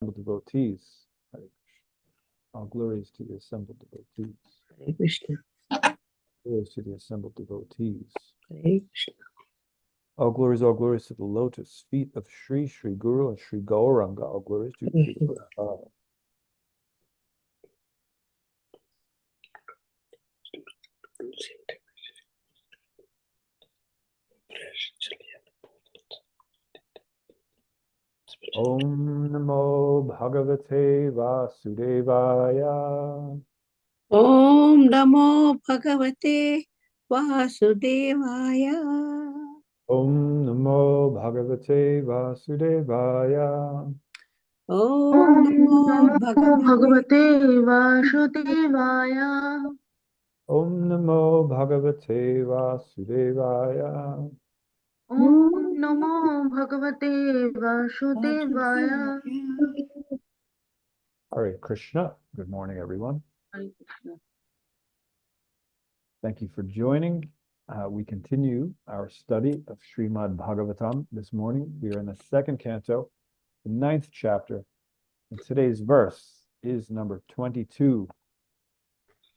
assembled devotees. Hare Krishna. All glories to the assembled devotees. Hare Krishna. Glories to the assembled devotees. Hare Krishna. All glories to the lotus feet of Sri Guru and Sri Gauranga. All glories to Sri Prabhupada. Om Namo Bhagavate Vasudevaya. Om Namo Bhagavate Vasudevaya. Om Namo Bhagavate Vasudevaya. Om Namo Bhagavate Vasudevaya. Om Namo Bhagavate Vasudevaya. Om Namo Bhagavate Vasudevaya. Hare Krishna. Good morning, everyone. Hare Krishna. Thank you for joining. We continue our study of Srimad Bhagavatam this morning. We are in the second canto, the 9th chapter, and today's verse is number 22,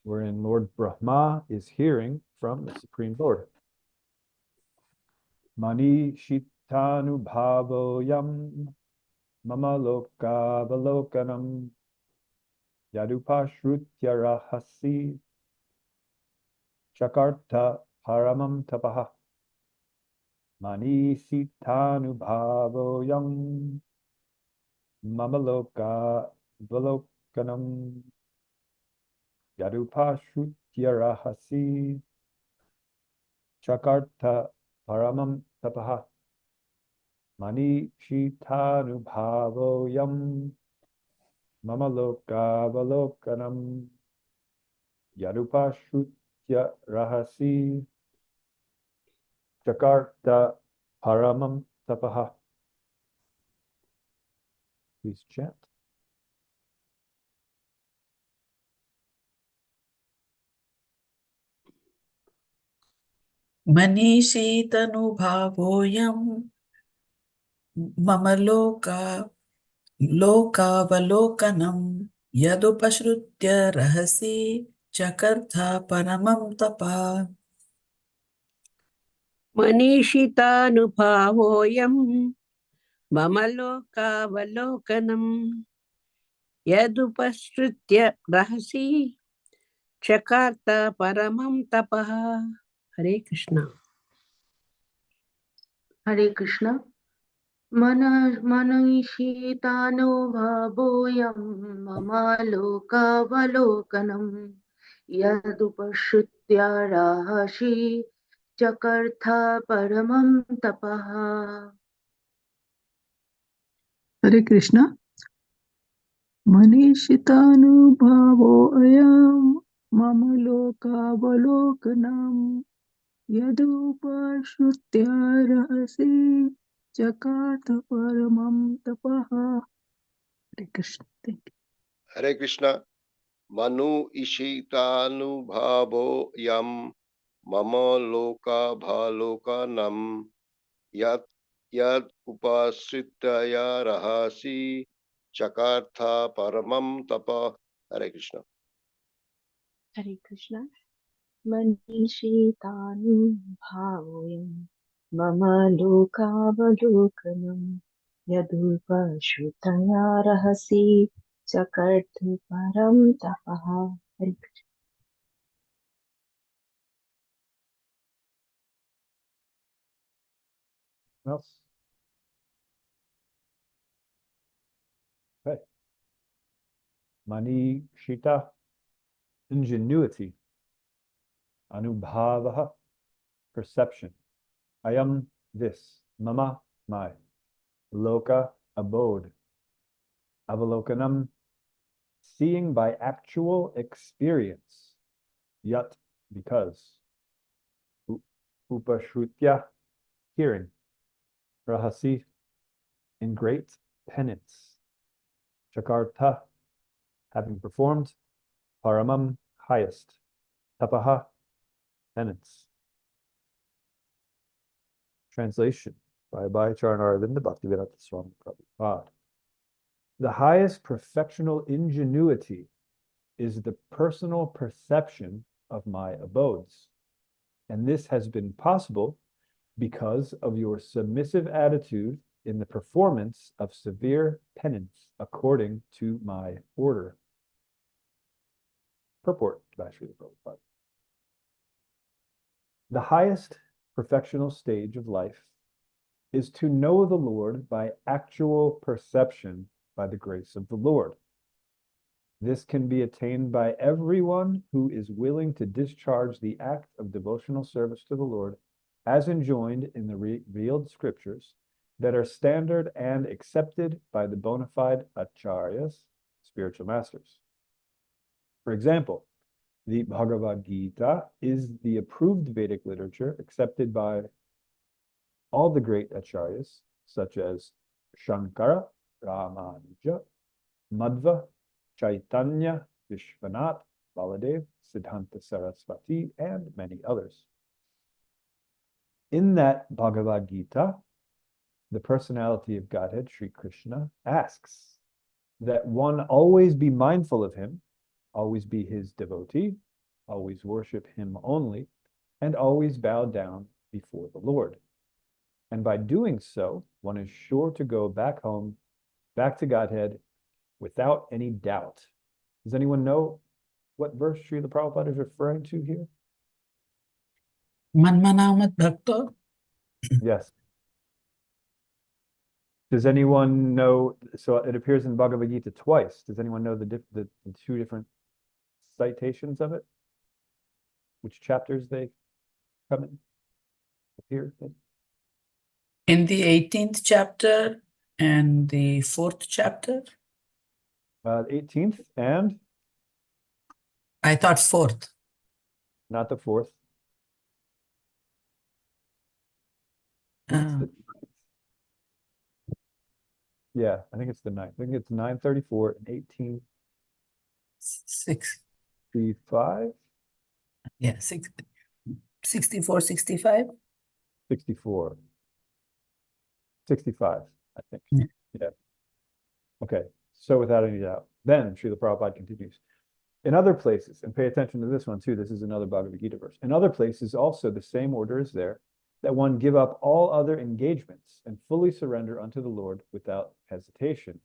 wherein Lord Brahma is hearing from the Supreme Lord. Mani Shitanu Bhavoyam Mama Loka Valokanam Yadupashrutya Rahasi Chakarta Paramam Tapaha Mani Sitanu Bhavoyam Mama Loka Valokanam Yadupashrutya Rahasi Chakarta Paramam Tapaha Mani Shitanu Bhavoyam Mama Loka Valokanam Yadupashrutya Rahasi Chakarta Paramam Tapaha. Please chant. Manishitanubhavoyam mama lokavalokanam yadupashrutya rahasi chakartha paramam tapa. Manishitanuphavoyam Mamaloka-valokanam Yadupashrutya Rahasi Chakarta Paramam Tapaha. Hare Krishna. Hare Krishna. Manishitano bhavoyam mama loka valokanam yadupashritya rahashi chakartha paramam tapaha. Hare Krishna. Manishitanu ayam mama loka valokanam yadupashrutya rahasi chakartha paramam tapaha. Hare Krishna. Thank you. Hare Krishna. Manu Ishitanubhavo Yam Mama Loka Bhalokanam Yat Upasritaya Rahasi Chakartha Paramam Tapa. Hare Krishna. Hare Krishna. Manishitanu bhavoyam mama lokavalokanam yadupashrutaya rahasi chakartha param tapaha. Hare Krishna. Else? Okay. Mani Shita, ingenuity. Anubhavaha, perception. Ayam, this. Mama, my. Loka, abode. Avalokanam, seeing by actual experience. Yat, because. Upashrutya, hearing. Rahasi, in great penance. Chakarta, having performed. Paramam, highest. Tapaha, penance. Translation by Charanaravinda Bhaktivedanta Swami Prabhupada. The highest perfectional ingenuity is the personal perception of my abodes. And this has been possible because of your submissive attitude in the performance of severe penance according to my order. Purport by Srila Prabhupada. The highest perfectional stage of life is to know the Lord by actual perception by the grace of the Lord. This can be attained by everyone who is willing to discharge the act of devotional service to the Lord as enjoined in the revealed scriptures that are standard and accepted by the bona fide acharyas, spiritual masters. For example, the Bhagavad Gita is the approved Vedic literature accepted by all the great acharyas, such as Shankara, Ramanuja, Madhva, Chaitanya, Vishwanath, Baladev, Siddhanta Saraswati, and many others. In that Bhagavad Gita, the personality of Godhead, Sri Krishna, asks that one always be mindful of him, always be his devotee, always worship him only, and always bow down before the Lord. And by doing so, one is sure to go back home, back to Godhead, without any doubt. Does anyone know what verse Srila Prabhupada is referring to here? Manmanamat Bhakto. Yes. Does anyone know? So it appears in Bhagavad Gita twice. Does anyone know the two different citations of it? Which chapters they come in? Appear in? In the 18th chapter and the 4th chapter. 18th and I thought 4th. not the 4th. It's the- yeah, I think it's the 9th. I think it's 934 and 1865. Yeah, 64, 65. 64. 65, I think. Yeah. Yeah. Okay. So without any doubt, then Srila Prabhupada continues. In other places, and pay attention to this one too, this is another Bhagavad Gita verse. In other places, also the same order is there, that one give up all other engagements and fully surrender unto the Lord without hesitation.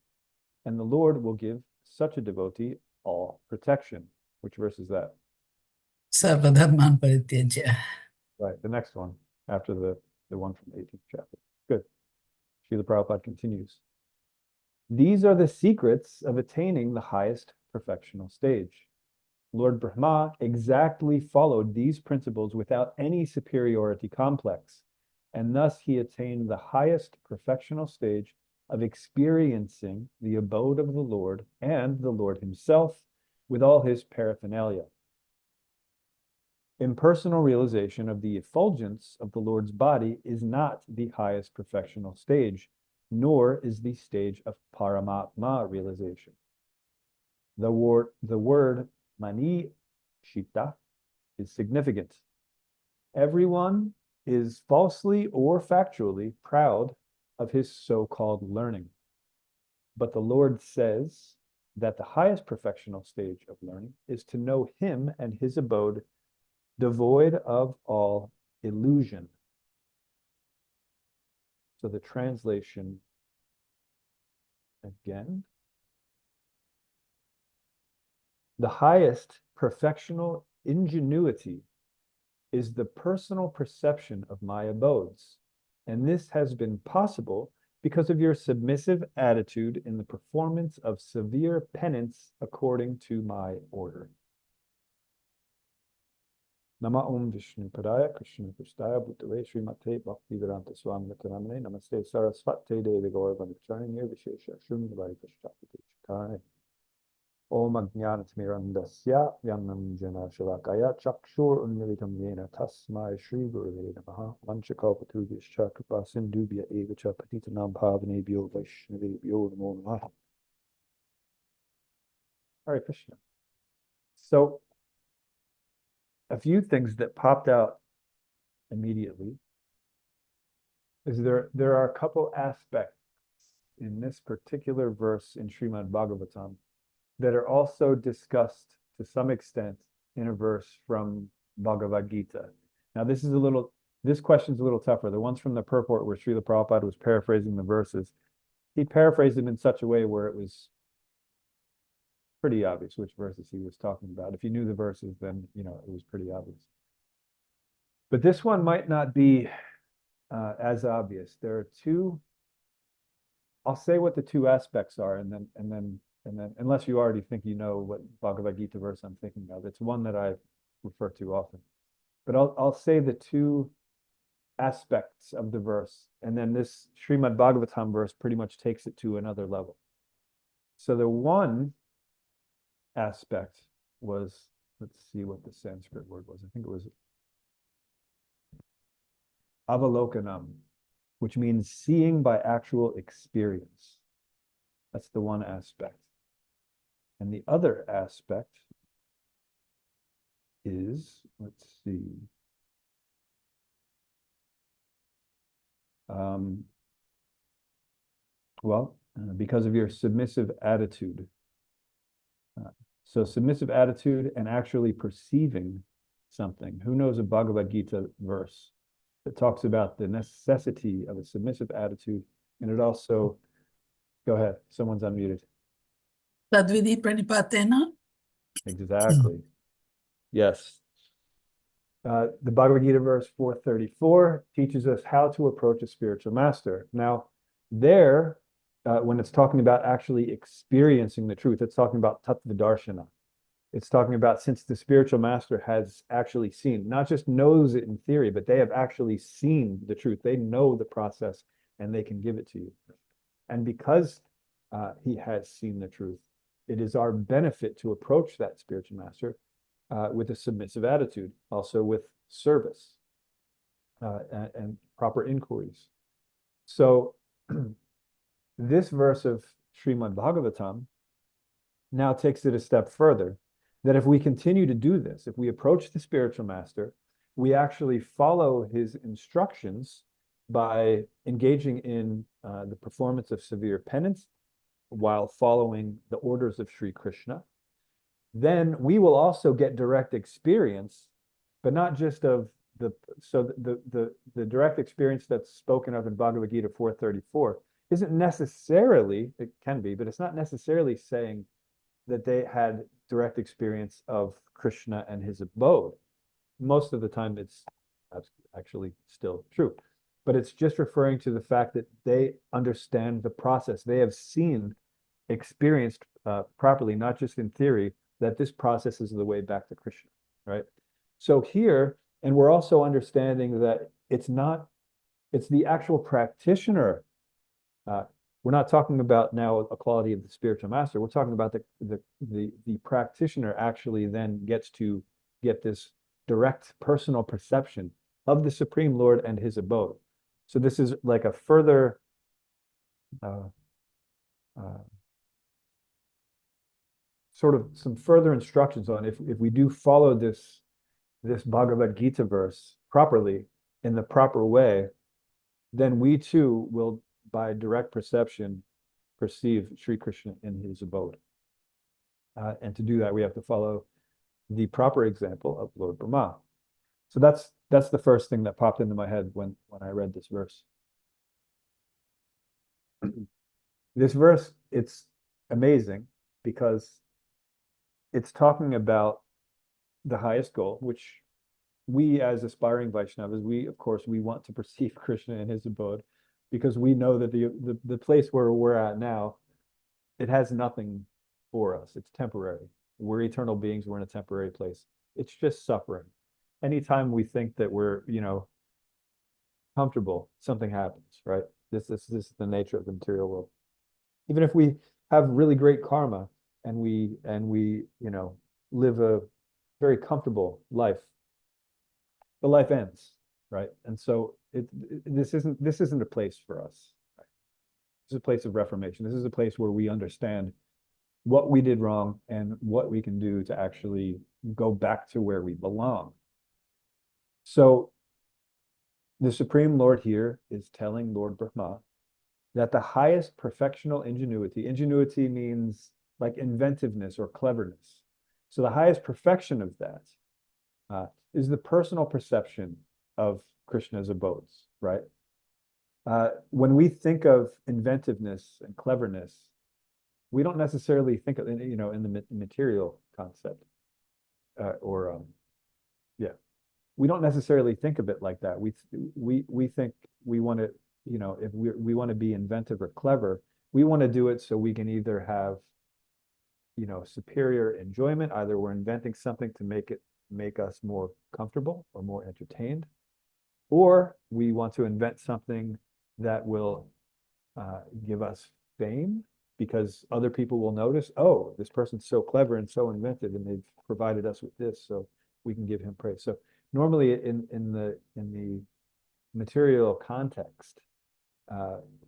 And the Lord will give such a devotee all protection. Which verse is that? Sarvadharman Parityajya. Right, the next one, after the one from the 18th chapter. Good. Srila Prabhupada continues. These are the secrets of attaining the highest perfectional stage. Lord Brahma exactly followed these principles without any superiority complex, and thus he attained the highest perfectional stage of experiencing the abode of the Lord and the Lord himself with all his paraphernalia. Impersonal realization of the effulgence of the Lord's body is not the highest perfectional stage, nor is the stage of Paramatma realization. The word Mani Shita is significant. Everyone is falsely or factually proud of his so-called learning. But the Lord says that the highest perfectional stage of learning is to know him and his abode devoid of all illusion. So the translation again. The highest perfectional ingenuity is the personal perception of my abodes, and this has been possible because of your submissive attitude in the performance of severe penance according to my order. Nama Om Vishnu Padaya Krishna Prasthaya Bhutave Srimate Bhaktivedanta Swami Nityamane Namaste Sarasvate Devi Gauravanacharya Nirvishesha Shunyavadi Pashchapati Chitane Om Ajnanatimirandasya Vyanamjana Shalakaya Chakshur Unmilitam Yena Tasmai Shri Gurave Namaha Vanchakalpatubhyascha Kripa Sindhubhya Evacha Patitanam Bhavanebhyo Vaishnavebhyo Namo Namaha. Hare Krishna. So a few things that popped out immediately is there are a couple aspects in this particular verse in Srimad Bhagavatam that are also discussed to some extent in a verse from Bhagavad Gita. Now, this question's a little tougher. The ones from the purport where Srila Prabhupada was paraphrasing the verses, he paraphrased them in such a way where it was pretty obvious which verses he was talking about. If you knew the verses, then, it was pretty obvious. But this one might not be as obvious. There are two, I'll say what the two aspects are, and then, unless you already think you know what Bhagavad Gita verse I'm thinking of, it's one that I refer to often. But I'll say the two aspects of the verse, and then this Srimad Bhagavatam verse pretty much takes it to another level. So the one aspect was, let's see what the Sanskrit word was. I think it was avalokanam, which means seeing by actual experience. That's the one aspect. And the other aspect is, let's see, because of your submissive attitude. So submissive attitude and actually perceiving something. Who knows a Bhagavad Gita verse that talks about the necessity of a submissive attitude? And it also, go ahead, someone's unmuted. Tadvidi pranipatena. Exactly. Yes. The Bhagavad Gita verse 434 teaches us how to approach a spiritual master. Now, there, when it's talking about actually experiencing the truth, it's talking about tattva darshana. It's talking about, since the spiritual master has actually seen, not just knows it in theory, but they have actually seen the truth. They know the process and they can give it to you. And because he has seen the truth, it is our benefit to approach that spiritual master with a submissive attitude, also with service and proper inquiries. So this verse of Srimad Bhagavatam now takes it a step further, that if we continue to do this, if we approach the spiritual master, we actually follow his instructions by engaging in the performance of severe penance while following the orders of Sri Krishna, then we will also get direct experience, but not just of the direct experience that's spoken of in Bhagavad Gita 434 isn't necessarily, it can be, but it's not necessarily saying that they had direct experience of Krishna and his abode. Most of the time it's actually still true, but it's just referring to the fact that they understand the process. They have seen, experienced properly, not just in theory, that this process is the way back to Krishna, right? So here, and we're also understanding that it's the actual practitioner. We're not talking about now a quality of the spiritual master. We're talking about the practitioner actually then gets to get this direct personal perception of the Supreme Lord and his abode. So this is like a further sort of some further instructions on if we do follow this Bhagavad Gita verse properly, in the proper way, then we too will, by direct perception, perceive Sri Krishna in his abode. And to do that, we have to follow the proper example of Lord Brahma. So that's the first thing that popped into my head when I read this verse. This verse, it's amazing because it's talking about the highest goal, which we as aspiring Vaishnavas, of course, we want to perceive Krishna in his abode, because we know that the place where we're at now, it has nothing for us. It's temporary. We're eternal beings. We're in a temporary place. It's just suffering. Anytime we think that we're, comfortable, something happens, right? This is the nature of the material world. Even if we have really great karma and we live a very comfortable life, the life ends, right? And so this isn't a place for us. Right? This is a place of reformation. This is a place where we understand what we did wrong and what we can do to actually go back to where we belong. So the Supreme Lord here is telling Lord Brahma that the highest perfectional ingenuity means like inventiveness or cleverness. So the highest perfection of that is the personal perception of Krishna's abodes, right? When we think of inventiveness and cleverness, we don't necessarily think of, in the material concept, we don't necessarily think of it like that. We think we want to, if we want to be inventive or clever, we want to do it so we can either have, superior enjoyment, either we're inventing something to make us more comfortable or more entertained, or we want to invent something that will give us fame because other people will notice, oh, this person's so clever and so inventive, and they've provided us with this, so we can give him praise. So normally in the material context,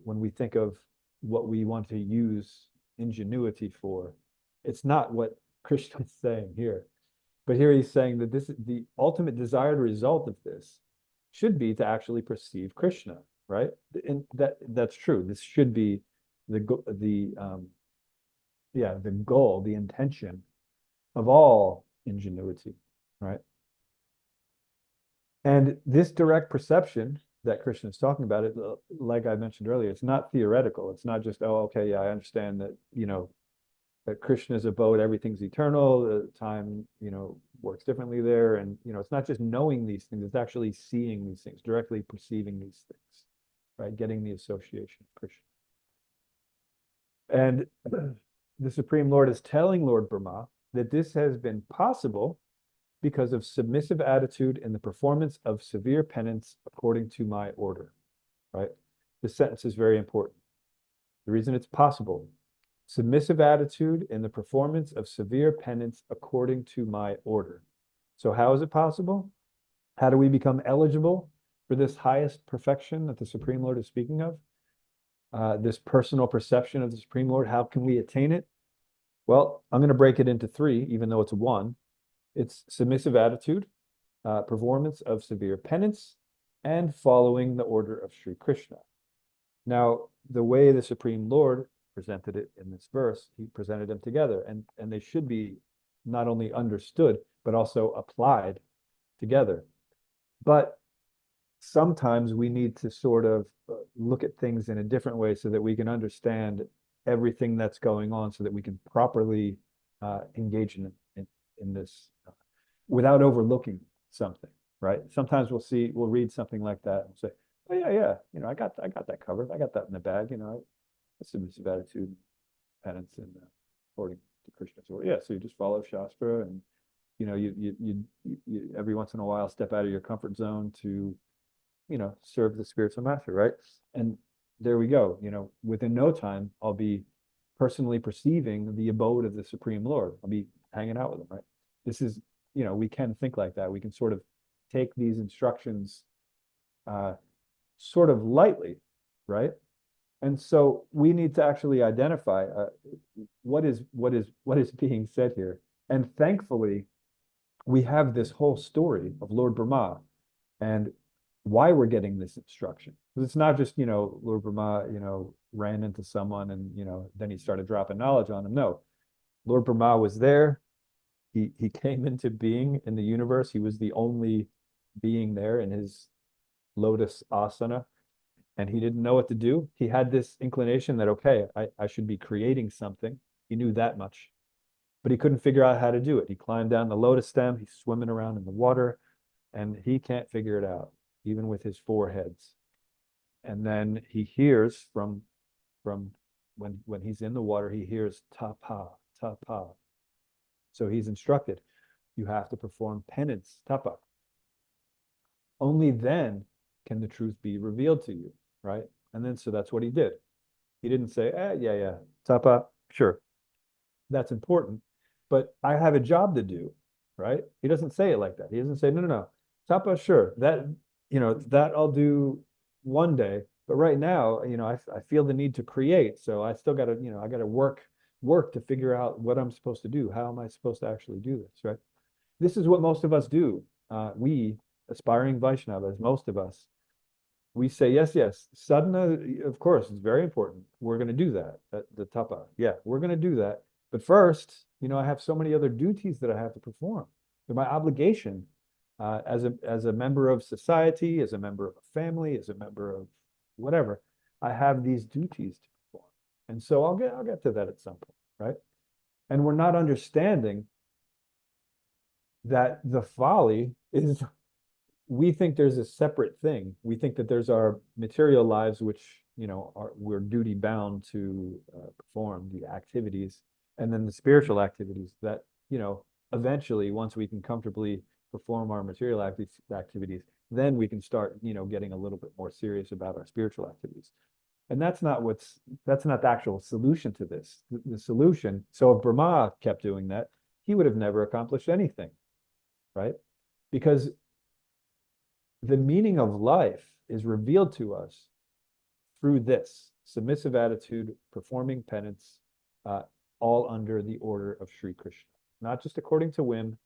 when we think of what we want to use ingenuity for, it's not what Krishna is saying here. But here he's saying that this, the ultimate desired result of this should be to actually perceive Krishna, right? And that's true. This should be the goal, the intention of all ingenuity, right? And this direct perception that Krishna is talking about, it, like I mentioned earlier, it's not theoretical. It's not just, oh, okay, yeah, I understand that, that Krishna's abode, everything's eternal, the time, works differently there. And, it's not just knowing these things, it's actually seeing these things, directly perceiving these things, right? Getting the association of Krishna. And the Supreme Lord is telling Lord Brahma that this has been possible because of submissive attitude in the performance of severe penance according to my order, right? This sentence is very important. The reason it's possible: submissive attitude in the performance of severe penance according to my order. So how is it possible? How do we become eligible for this highest perfection that the Supreme Lord is speaking of? This personal perception of the Supreme Lord, how can we attain it? Well, I'm going to break it into three, even though it's one. It's submissive attitude, performance of severe penance, and following the order of Sri Krishna. Now, the way the Supreme Lord presented it in this verse, he presented them together, and they should be not only understood, but also applied together. But sometimes we need to sort of look at things in a different way so that we can understand everything that's going on, so that we can properly engage in this without overlooking something, right? Sometimes we'll read something like that and say, oh yeah, I got that covered. I got that in the bag, submissive attitude, penance, and according to Krishna's order. Yeah, so you just follow Shastra, and you every once in a while step out of your comfort zone to, serve the spiritual master, right? And there we go. Within no time, I'll be personally perceiving the abode of the Supreme Lord. I'll be hanging out with him, right? This is, we can think like that. We can sort of take these instructions sort of lightly, right? And so we need to actually identify what is being said here. And thankfully, we have this whole story of Lord Brahma and why we're getting this instruction. Because it's not just, Lord Brahma, ran into someone and, then he started dropping knowledge on him. No, Lord Brahma was there. He came into being in the universe. He was the only being there in his lotus asana, and he didn't know what to do. He had this inclination that, okay, I should be creating something. He knew that much, but he couldn't figure out how to do it. He climbed down the lotus stem. He's swimming around in the water, and he can't figure it out, even with his 4 heads. And then he hears from when he's in the water, he hears tapa, tapa. So he's instructed, you have to perform penance, tapa. Only then can the truth be revealed to you, right? And then, so that's what he did. He didn't say, yeah, tapa, sure, that's important, but I have a job to do, right? He doesn't say it like that. He doesn't say, no, tapa, sure, that, that I'll do one day, but right now, I feel the need to create, so I still got to, I got to work to figure out what I'm supposed to do. How am I supposed to actually do this, right? This is what most of us do. We, aspiring Vaishnavas, most of us, we say, yes, yes, sadhana, of course, it's very important. We're going to do that, the tapa. Yeah, we're going to do that. But first, I have so many other duties that I have to perform. They're my obligation as a member of society, as a member of a family, as a member of whatever. I have these duties to perform. And so I'll get to that at some point, right? And we're not understanding that the folly is we think there's a separate thing. We think that there's our material lives, which, we're duty bound to perform the activities, and then the spiritual activities that, eventually, once we can comfortably perform our material activities, then we can start, getting a little bit more serious about our spiritual activities. And that's not the actual solution to this. The solution, so if Brahma kept doing that, he would have never accomplished anything, right? Because the meaning of life is revealed to us through this submissive attitude, performing penance, all under the order of Sri Krishna, not just according to whim,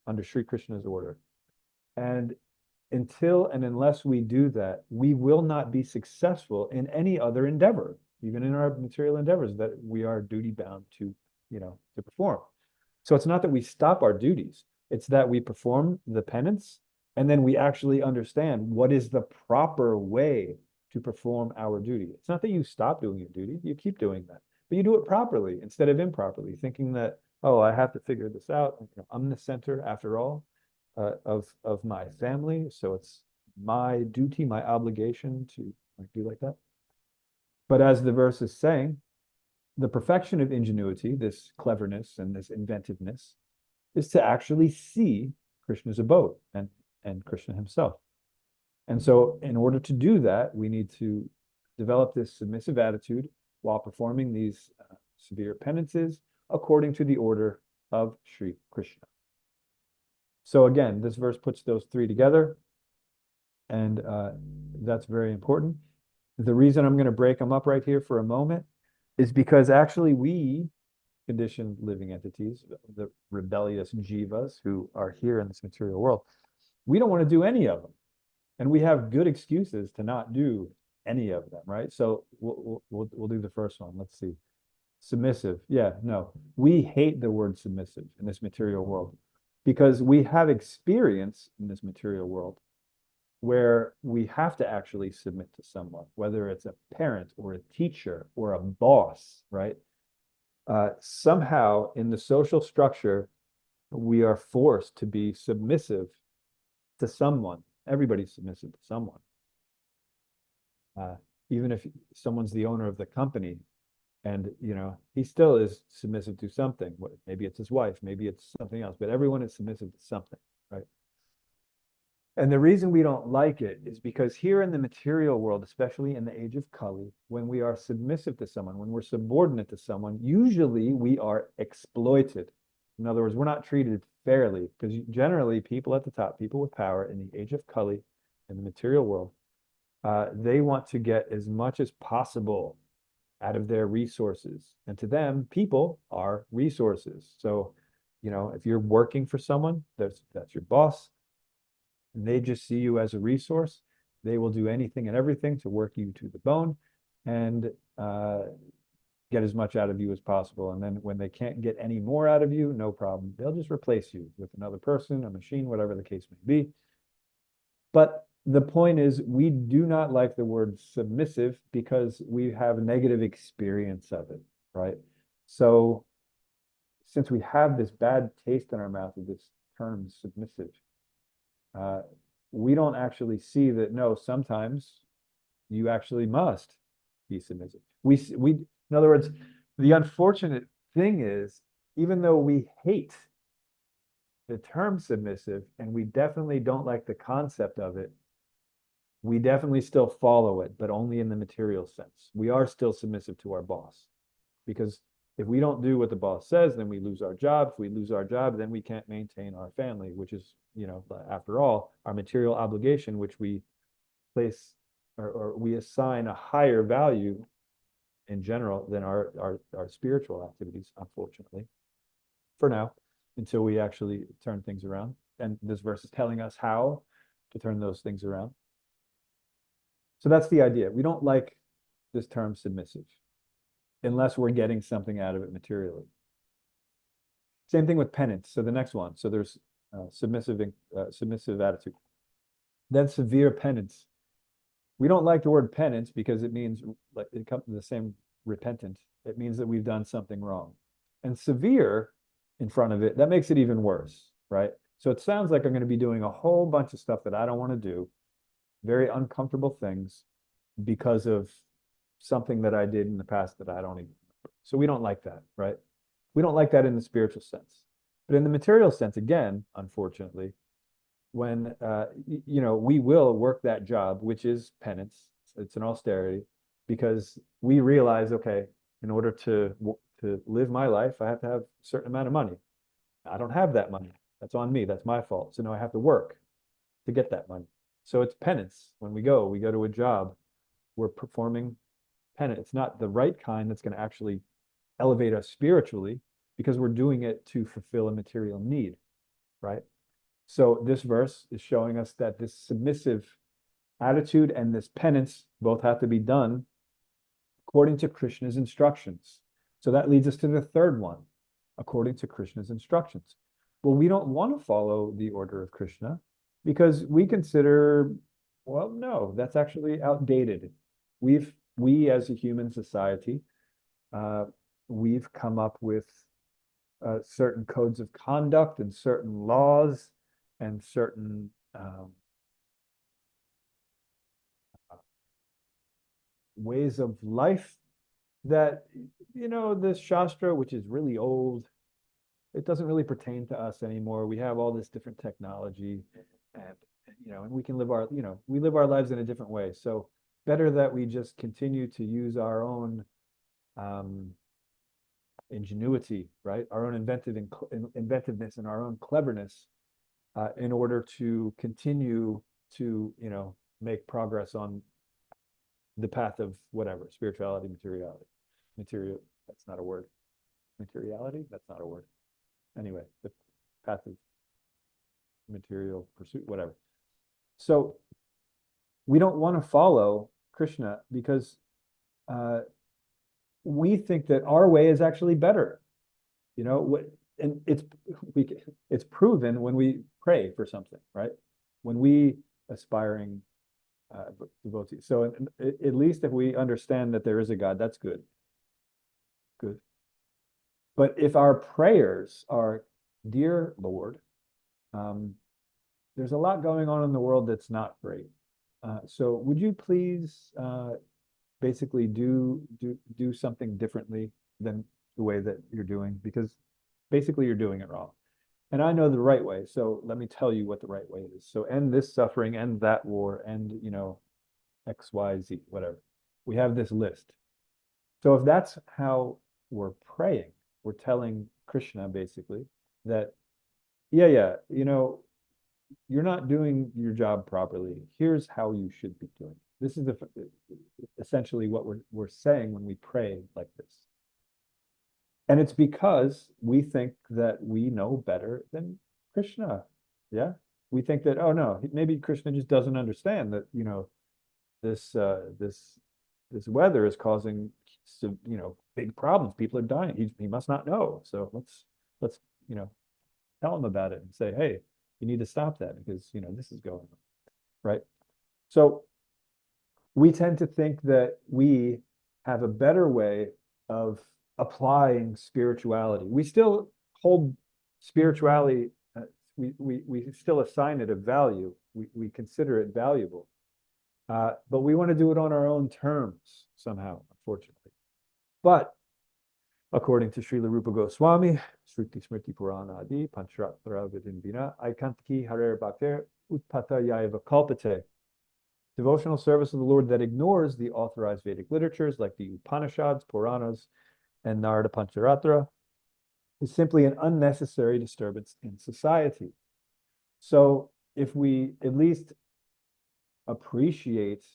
under Sri Krishna's order. And until and unless we do that, we will not be successful in any other endeavor, even in our material endeavors that we are duty bound to, to perform. So it's not that we stop our duties, it's that we perform the penance, and then we actually understand what is the proper way to perform our duty. It's not that you stop doing your duty, you keep doing that, but you do it properly instead of improperly, thinking that, oh, I have to figure this out. I'm the center, after all, of my family, so it's my duty, my obligation to do like that. But as the verse is saying, the perfection of ingenuity, this cleverness and this inventiveness, is to actually see Krishna's abode and Krishna himself. And so in order to do that, we need to develop this submissive attitude while performing these severe penances according to the order of Sri Krishna. So again, this verse puts those three together, and that's very important. The reason I'm going to break them up right here for a moment is because actually we, conditioned living entities, the rebellious jivas who are here in this material world, we don't want to do any of them. And we have good excuses to not do any of them, right? So we'll do the first one. Let's see. Submissive. Yeah, no. We hate the word submissive in this material world because we have experience in this material world where we have to actually submit to someone, whether it's a parent or a teacher or a boss, right? Somehow in the social structure, we are forced to be submissive to someone. Everybody's submissive to someone. Even if someone's the owner of the company and, he still is submissive to something. Maybe it's his wife, maybe it's something else, but everyone is submissive to something, right? And the reason we don't like it is because here in the material world, especially in the age of Kali, when we are submissive to someone, when we're subordinate to someone, usually we are exploited. In other words, we're not treated fairly because generally people at the top, people with power in the age of Kali, in the material world, they want to get as much as possible out of their resources. And to them, people are resources. So, if you're working for someone, that's your boss, and they just see you as a resource, they will do anything and everything to work you to the bone and get as much out of you as possible. And then when they can't get any more out of you, no problem. They'll just replace you with another person, a machine, whatever the case may be. But the point is, we do not like the word submissive because we have negative experience of it, right? So since we have this bad taste in our mouth of this term submissive, we don't actually see that, no, sometimes you actually must be submissive. In other words, the unfortunate thing is, even though we hate the term submissive and we definitely don't like the concept of it, we definitely still follow it, but only in the material sense. We are still submissive to our boss, because if we don't do what the boss says, then we lose our job. If we lose our job, then we can't maintain our family, which is, after all, our material obligation, which we place or we assign a higher value in general than our spiritual activities, unfortunately, for now, until we actually turn things around. And this verse is telling us how to turn those things around. So that's the idea. We don't like this term submissive unless we're getting something out of it materially. Same thing with penance. So the next one. So there's submissive attitude. Then severe penance. We don't like the word penance because it means, like, it comes to the same repentant. It means that we've done something wrong. And severe in front of it, that makes it even worse, right? So it sounds like I'm going to be doing a whole bunch of stuff that I don't want to do, very uncomfortable things, because of something that I did in the past that I don't even remember. So we don't like that, right? We don't like that in the spiritual sense. But in the material sense, again, unfortunately, when we will work that job, which is penance, it's an austerity, because we realize, okay, in order to live my life, I have to have a certain amount of money. I don't have that money. That's on me. That's my fault. So now I have to work to get that money. So it's penance. When we go to a job, we're performing penance. It's not the right kind that's going to actually elevate us spiritually, because we're doing it to fulfill a material need, right? So this verse is showing us that this submissive attitude and this penance both have to be done according to Krishna's instructions. So that leads us to the third one, according to Krishna's instructions. Well, we don't want to follow the order of Krishna because we consider, well, no, that's actually outdated. We as a human society, we've come up with certain codes of conduct and certain laws and certain ways of life that, this Shastra, which is really old, it doesn't really pertain to us anymore. We have all this different technology, and and we can live we live our lives in a different way. So better that we just continue to use our own ingenuity, right? Our own inventiveness and our own cleverness in order to continue to, make progress on the path of whatever, spirituality, that's not a word. Materiality, that's not a word. Anyway, the path of material pursuit, whatever. So we don't want to follow Krishna because we think that our way is actually better. And it's proven when we pray for something, right? When we aspiring devotees. So at least if we understand that there is a God, that's good. Good. But if our prayers are, dear Lord, there's a lot going on in the world that's not great. So would you please basically do something differently than the way that you're doing? Because basically you're doing it wrong. And I know the right way. So let me tell you what the right way is. So end this suffering, end that war, end, X, Y, Z, whatever. We have this list. So if that's how we're praying, we're telling Krishna basically that, yeah, you're not doing your job properly. Here's how you should be doing it. This is essentially what we're saying when we pray like this. And it's because we think that we know better than Krishna. Yeah. We think that, oh no, maybe Krishna just doesn't understand that, this weather is causing some, big problems. People are dying. He must not know. So let's tell him about it and say, hey, you need to stop that because this is going on, right? So we tend to think that we have a better way of applying spirituality. We still hold spirituality, we still assign it a value. We consider it valuable. But we want to do it on our own terms somehow, unfortunately. But according to Srila Rupa Goswami, Shruti Smriti Purana Adi, Pancharatra Vidindina, Aikantaki Harer Bhakter, Utpata Yaiva Kalpate. Devotional service of the Lord that ignores the authorized Vedic literatures like the Upanishads, Puranas, and Narada Pancharatra is simply an unnecessary disturbance in society. So if we at least appreciate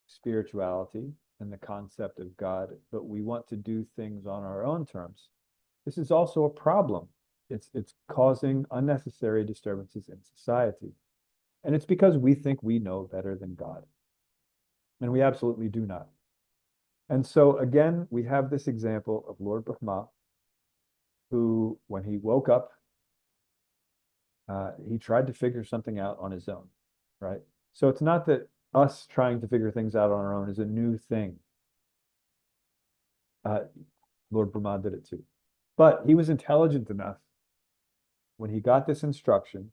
spirituality and the concept of God, but we want to do things on our own terms, this is also a problem. It's causing unnecessary disturbances in society. And it's because we think we know better than God. And we absolutely do not. And so again, we have this example of Lord Brahma, who, when he woke up, he tried to figure something out on his own, right? So it's not that us trying to figure things out on our own is a new thing. Lord Brahma did it too. But he was intelligent enough when he got this instruction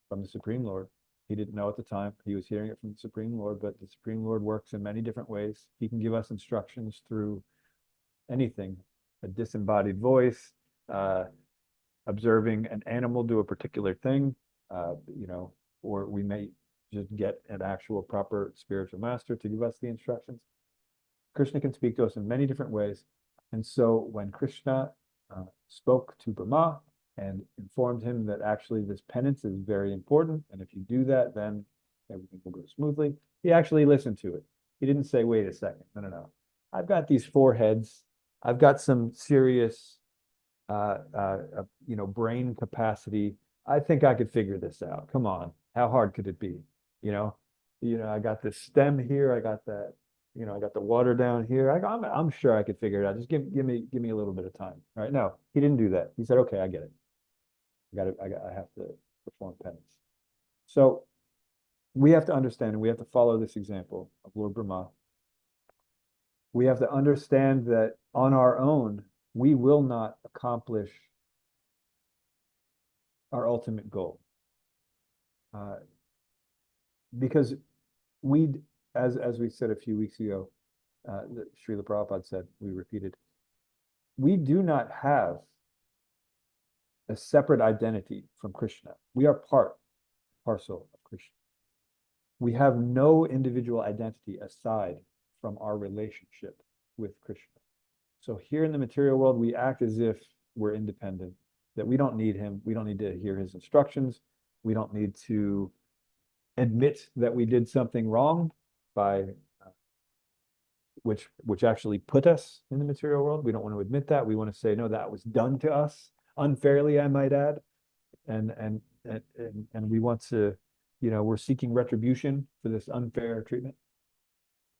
from the Supreme Lord. He didn't know at the time. He was hearing it from the Supreme Lord, but the Supreme Lord works in many different ways. He can give us instructions through anything, a disembodied voice, observing an animal do a particular thing, or we may just get an actual proper spiritual master to give us the instructions. Krishna can speak to us in many different ways. And so when Krishna spoke to Brahma and informed him that actually this penance is very important, and if you do that, then everything will go smoothly, he actually listened to it. He didn't say, wait a second, no. I've got these 4 heads. I've got some serious, brain capacity. I think I could figure this out. Come on, how hard could it be? I got this stem here. I got that. I got the water down here. I'm sure I could figure it out. Just give me a little bit of time. Right? No, he didn't do that. He said, okay, I get it. I have to perform penance. So we have to understand, and we have to follow this example of Lord Brahma. We have to understand that on our own, we will not accomplish our ultimate goal. Because as we said a few weeks ago, Srila Prabhupada said, we repeated, we do not have a separate identity from Krishna. We are parcel of Krishna. We have no individual identity aside from our relationship with Krishna. So here in the material world, we act as if we're independent, that we don't need him. We don't need to hear his instructions. We don't need to admit that we did something wrong by which actually put us in the material world. We don't want to admit that. We want to say, no, that was done to us unfairly, I might add. And we want to, we're seeking retribution for this unfair treatment.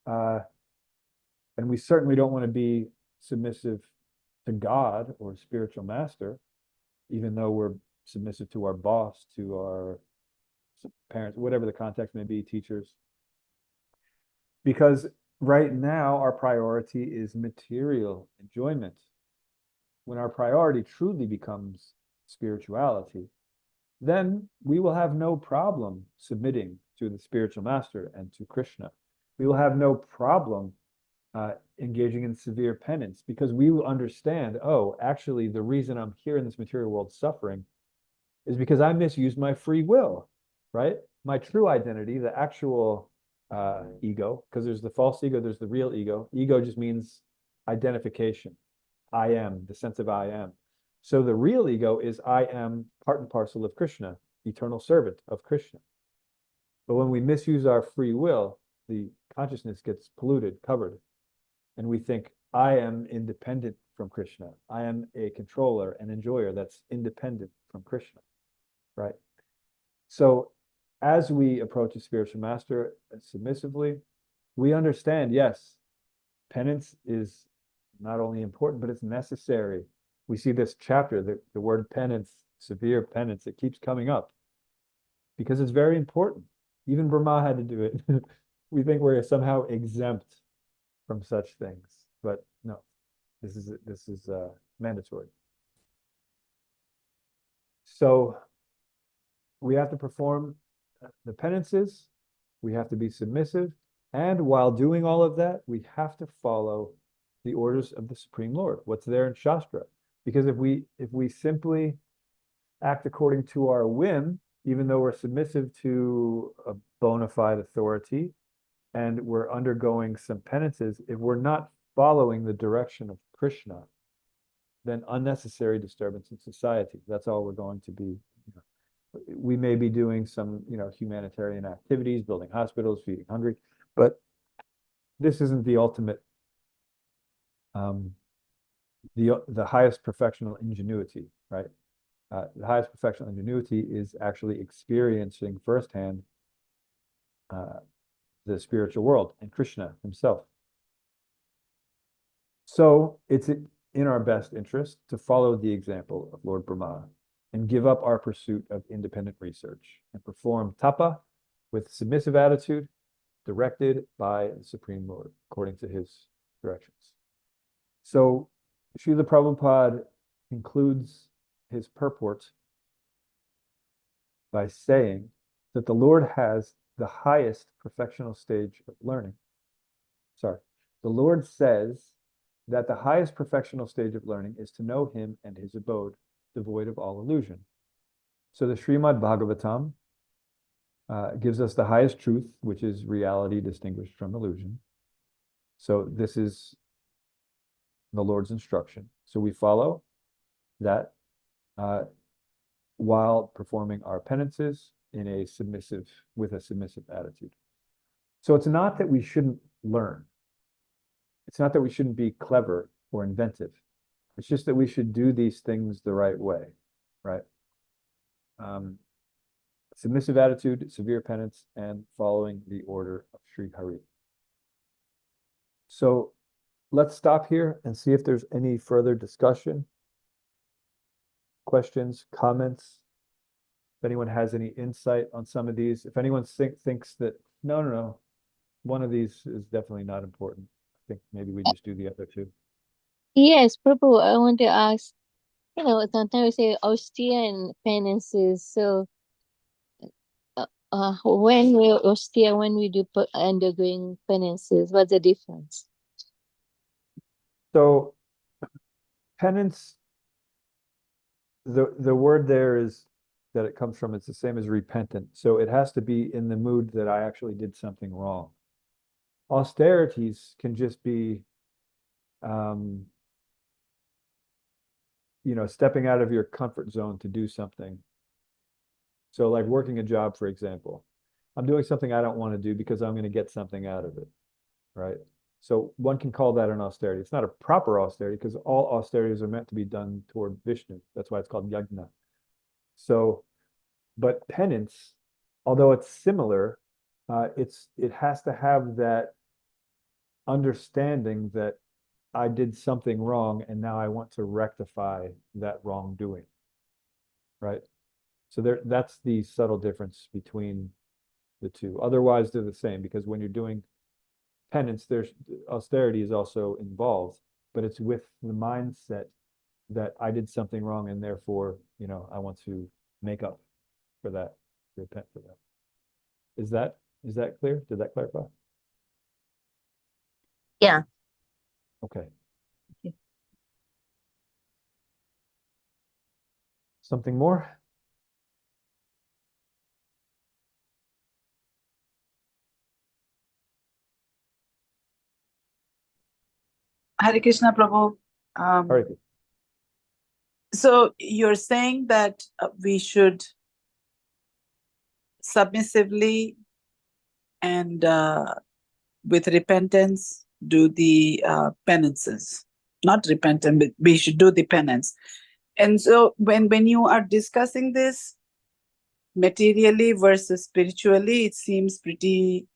And we certainly don't want to be submissive to God or spiritual master, even though we're submissive to our boss, to our parents, whatever the context may be, teachers. Because right now our priority is material enjoyment. When our priority truly becomes spirituality, then we will have no problem submitting to the spiritual master and to Krishna. We will have no problem engaging in severe penance, because we will understand, oh, actually the reason I'm here in this material world suffering is because I misused my free will, right? My true identity, the actual ego, because there's the false ego, there's the real ego. Ego just means identification. I am, the sense of I am. So the real ego is I am part and parcel of Krishna, eternal servant of Krishna. But when we misuse our free will, the consciousness gets polluted, covered, and we think I am independent from Krishna. I am a controller, an enjoyer that's independent from Krishna, right? So as we approach a spiritual master submissively, we understand, yes, penance is not only important, but it's necessary. We see this chapter, the word penance, severe penance, it keeps coming up because it's very important. Even Brahma had to do it. We think we're somehow exempt from such things, but no, this is mandatory. So we have to perform the penances, we have to be submissive, and while doing all of that, we have to follow the orders of the Supreme Lord, what's there in Shastra. Because if we simply act according to our whim, even though we're submissive to a bona fide authority and we're undergoing some penances, if we're not following the direction of Krishna, then unnecessary disturbance in society. That's all we're going to be. We may be doing some, humanitarian activities, building hospitals, feeding hungry, but this isn't the ultimate, the highest perfectional ingenuity, right? The highest perfectional ingenuity is actually experiencing firsthand the spiritual world and Krishna himself. So it's in our best interest to follow the example of Lord Brahma and give up our pursuit of independent research and perform tapa with submissive attitude directed by the Supreme Lord according to his directions. So Srila Prabhupada concludes his purport by saying that the Lord has the highest perfectional stage of learning. Sorry, the Lord says that the highest perfectional stage of learning is to know him and his abode, devoid of all illusion. So the Srimad Bhagavatam gives us the highest truth, which is reality distinguished from illusion. So this is the Lord's instruction. So we follow that while performing our penances with a submissive attitude. So it's not that we shouldn't learn. It's not that we shouldn't be clever or inventive. It's just that we should do these things the right way, right? Submissive attitude, severe penance, and following the order of Sri Hari. So let's stop here and see if there's any further discussion, questions, comments. If anyone has any insight on some of these, if anyone thinks that, no, one of these is definitely not important, I think maybe we just do the other two. Yes, Prabhu, I want to ask, sometimes we say austere and penances. So when we're austere, when we do undergoing penances, what's the difference? So penance, the word there is that it comes from, it's the same as repentant. So it has to be in the mood that I actually did something wrong. Austerities can just be, stepping out of your comfort zone to do something. So like working a job, for example, I'm doing something I don't want to do because I'm going to get something out of it, right? So one can call that an austerity. It's not a proper austerity because all austerities are meant to be done toward Vishnu. That's why it's called yajna. So, but penance, although it's similar, it has to have that understanding that I did something wrong and now I want to rectify that wrongdoing, right? So that's the subtle difference between the two. Otherwise, they're the same because when you're doing penance, there's austerity is also involved, but it's with the mindset that I did something wrong and therefore, I want to make up for that, repent for that. Is that clear? Did that clarify? Yeah. Okay. Something more? Hare Krishna, Prabhu. Hare Krishna. So you're saying that we should submissively and with repentance do the penances. Not repentant, but we should do the penance. And so when you are discussing this materially versus spiritually, it seems pretty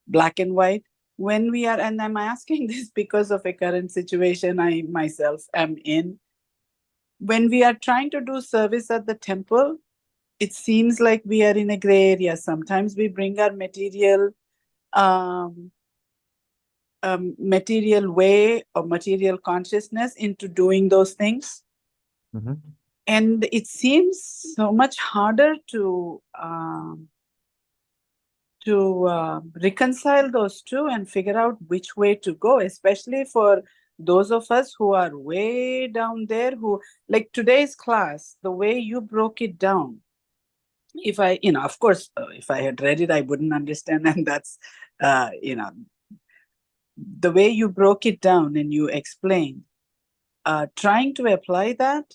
black and white. When we are, and I'm asking this because of a current situation I myself am in, when we are trying to do service at the temple, it seems like we are in a gray area. Sometimes we bring our material material way or material consciousness into doing those things. Mm-hmm. And it seems so much harder to reconcile those two and figure out which way to go, especially for those of us who are way down there, who, like today's class, the way you broke it down, if I, of course, if I had read it, I wouldn't understand. And that's, the way you broke it down and you explained, trying to apply that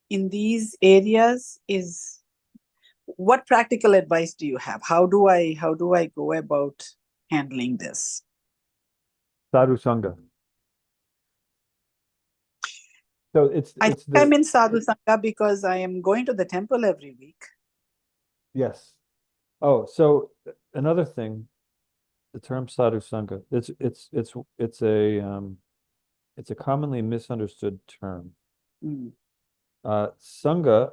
in these areas is, what practical advice do you have? How do I go about handling this? Sadhu Sangha. So I'm in Sadhu Sangha because I am going to the temple every week. Yes. Oh, so another thing the term sadhu sangha, it's a commonly misunderstood term. Mm. Sangha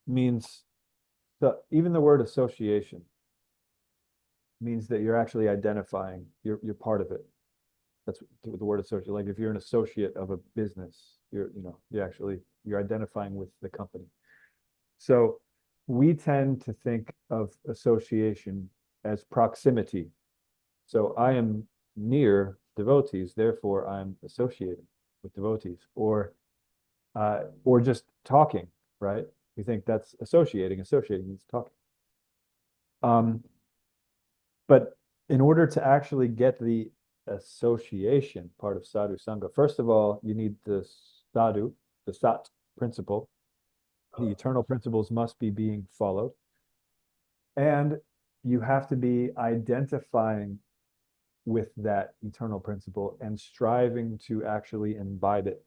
means even the word association means that you're actually identifying, you're part of it. That's what the word associate. Like if you're an associate of a business, you're identifying with the company. So we tend to think of association as proximity. So I am near devotees, therefore I'm associated with devotees, or just talking, right? We think that's associating. Associating means talking. But in order to actually get the association part of sadhu sangha, first of all, you need the sadhu, the sat principle. The eternal principles must be being followed. And you have to be identifying with that eternal principle and striving to actually imbibe it.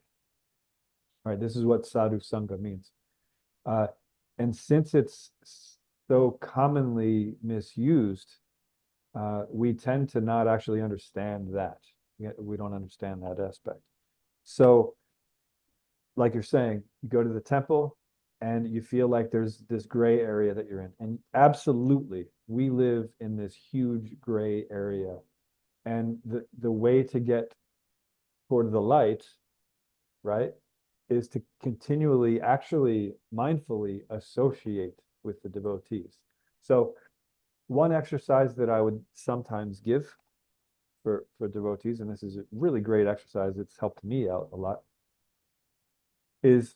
All right, this is what sadhu sangha means. And since it's so commonly misused, we tend to not actually understand that. We don't understand that aspect. So, like you're saying, you go to the temple and you feel like there's this gray area that you're in. And absolutely, we live in this huge gray area. And the way to get toward the light, right, is to continually, actually mindfully associate with the devotees. So one exercise that I would sometimes give for devotees, and this is a really great exercise, it's helped me out a lot, is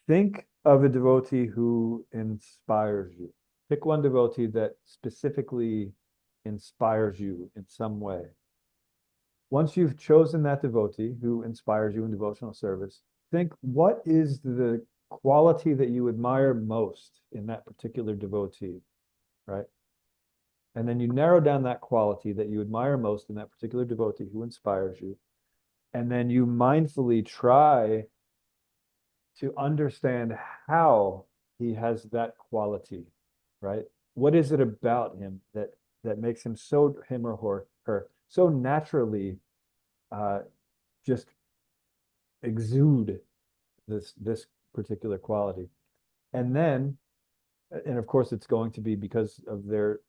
think of a devotee who inspires you. Pick one devotee that specifically inspires you in some way. Once you've chosen that devotee who inspires you in devotional service, think, what is the quality that you admire most in that particular devotee, right? And then you narrow down that quality that you admire most in that particular devotee who inspires you. And then you mindfully try to understand how he has that quality, right? What is it about him that makes him or her so naturally just exude this particular quality? And then, and of course, it's going to be because of their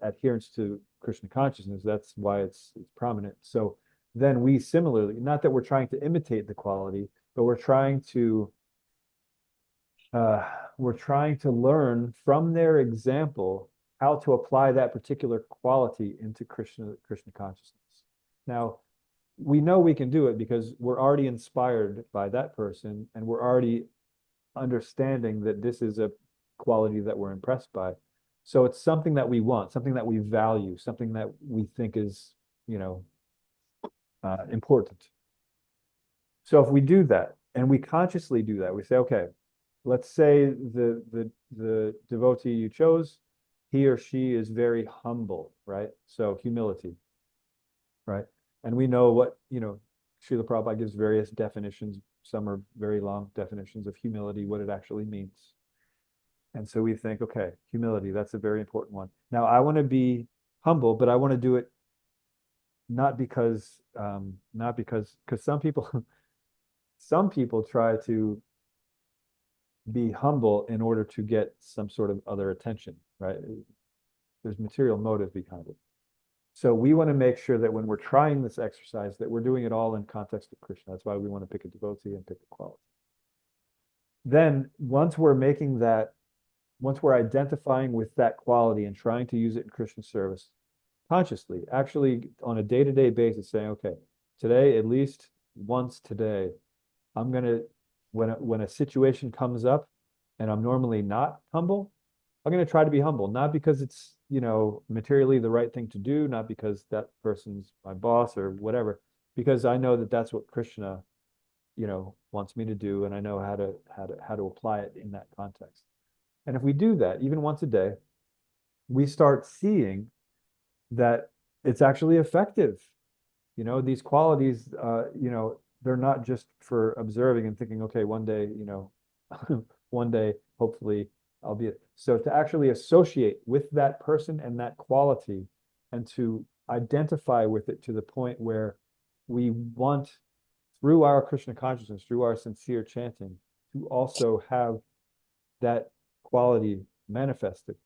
adherence to Krishna consciousness. That's why it's prominent. So then we similarly, not that we're trying to imitate the quality, but we're trying to learn from their example how to apply that particular quality into Krishna consciousness. Now, we know we can do it because we're already inspired by that person, and we're already understanding that this is a quality that we're impressed by. So it's something that we want, something that we value, something that we think is, important. So if we do that, and we consciously do that, we say, okay, let's say the devotee you chose, he or she is very humble, right? So humility, right? And we know what, Srila Prabhupada gives various definitions. Some are very long definitions of humility, what it actually means. And so we think, okay, humility, that's a very important one. Now I want to be humble, but I want to do it not because some people try to be humble in order to get some sort of other attention, right? There's material motive behind it. So we want to make sure that when we're trying this exercise, that we're doing it all in context of Krishna. That's why we want to pick a devotee and pick a quality. Then once we're identifying with that quality and trying to use it in Krishna service consciously, actually on a day-to-day basis, saying, okay, today, at least once today, I'm going to, when a situation comes up and I'm normally not humble, I'm going to try to be humble, not because it's, materially the right thing to do, not because that person's my boss or whatever, because I know that that's what Krishna, wants me to do, and I know how to apply it in that context. And if we do that, even once a day, we start seeing that it's actually effective. These qualities, they're not just for observing and thinking, okay, one day, one day, hopefully, albeit. So to actually associate with that person and that quality and to identify with it to the point where we want, through our Krishna consciousness, through our sincere chanting, to also have that quality manifested.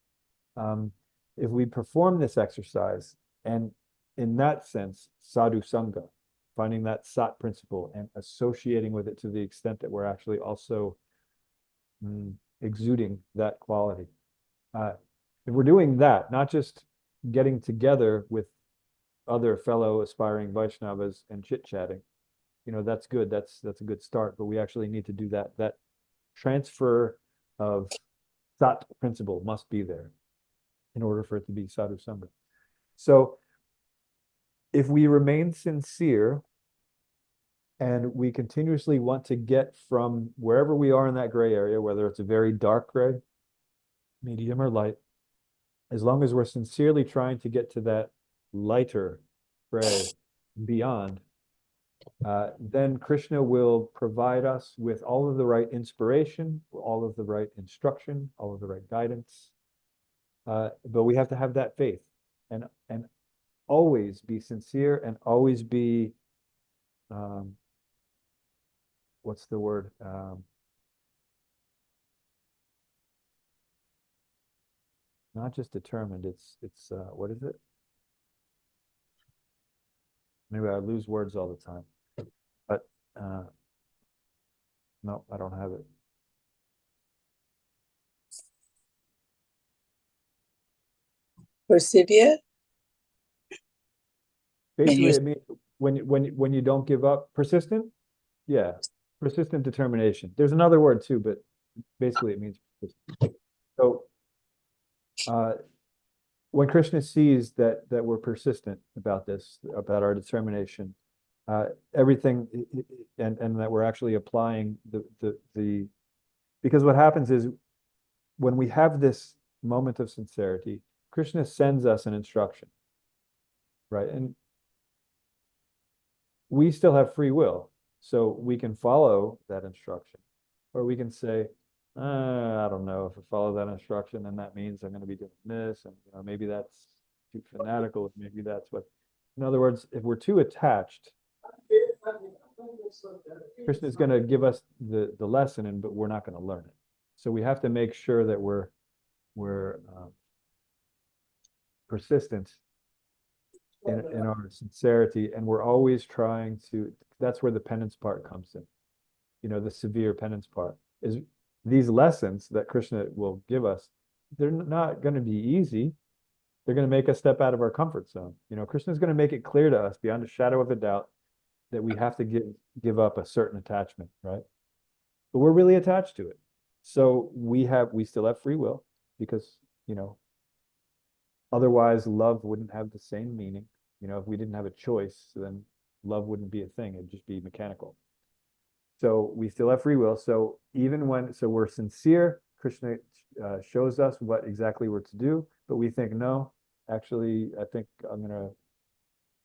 If we perform this exercise, and in that sense, sadhu sangha, finding that sat principle and associating with it to the extent that we're actually also exuding that quality. If we're doing that, not just getting together with other fellow aspiring Vaishnavas and chit-chatting, that's good. That's a good start, but we actually need to do that transfer of sat principle must be there in order for it to be sadhu sangha. So if we remain sincere and we continuously want to get from wherever we are in that gray area, whether it's a very dark gray, medium or light, as long as we're sincerely trying to get to that lighter gray beyond, then Krishna will provide us with all of the right inspiration, all of the right instruction, all of the right guidance. But we have to have that faith and always be sincere and always be, what's the word? Not just determined, it's what is it? Maybe I lose words all the time, but no, I don't have it. Persevere. Basically, it means when you don't give up, persistent. Yeah, persistent determination. There's another word too, but basically it means persistent. So when Krishna sees that we're persistent about this, about our determination, everything, and that we're actually applying the because what happens is when we have this moment of sincerity, Krishna sends us an instruction, right? And we still have free will, so we can follow that instruction, or we can say, I don't know, if I follow that instruction, then that means I'm going to be doing this, and maybe that's too fanatical, maybe that's what. In other words, if we're too attached, Krishna is going to give us the lesson, but we're not going to learn it. So we have to make sure that we're persistent in our sincerity, and we're always trying to. That's where the penance part comes in. The severe penance part is these lessons that Krishna will give us. They're not going to be easy. They're going to make us step out of our comfort zone. Krishna is going to make it clear to us beyond a shadow of a doubt that we have to give up a certain attachment, right? But we're really attached to it. So we still have free will, because otherwise love wouldn't have the same meaning. If we didn't have a choice, then love wouldn't be a thing. It'd just be mechanical. So we still have free will. So we're sincere, Krishna shows us what exactly we're to do, but we think, no, actually, I think I'm going to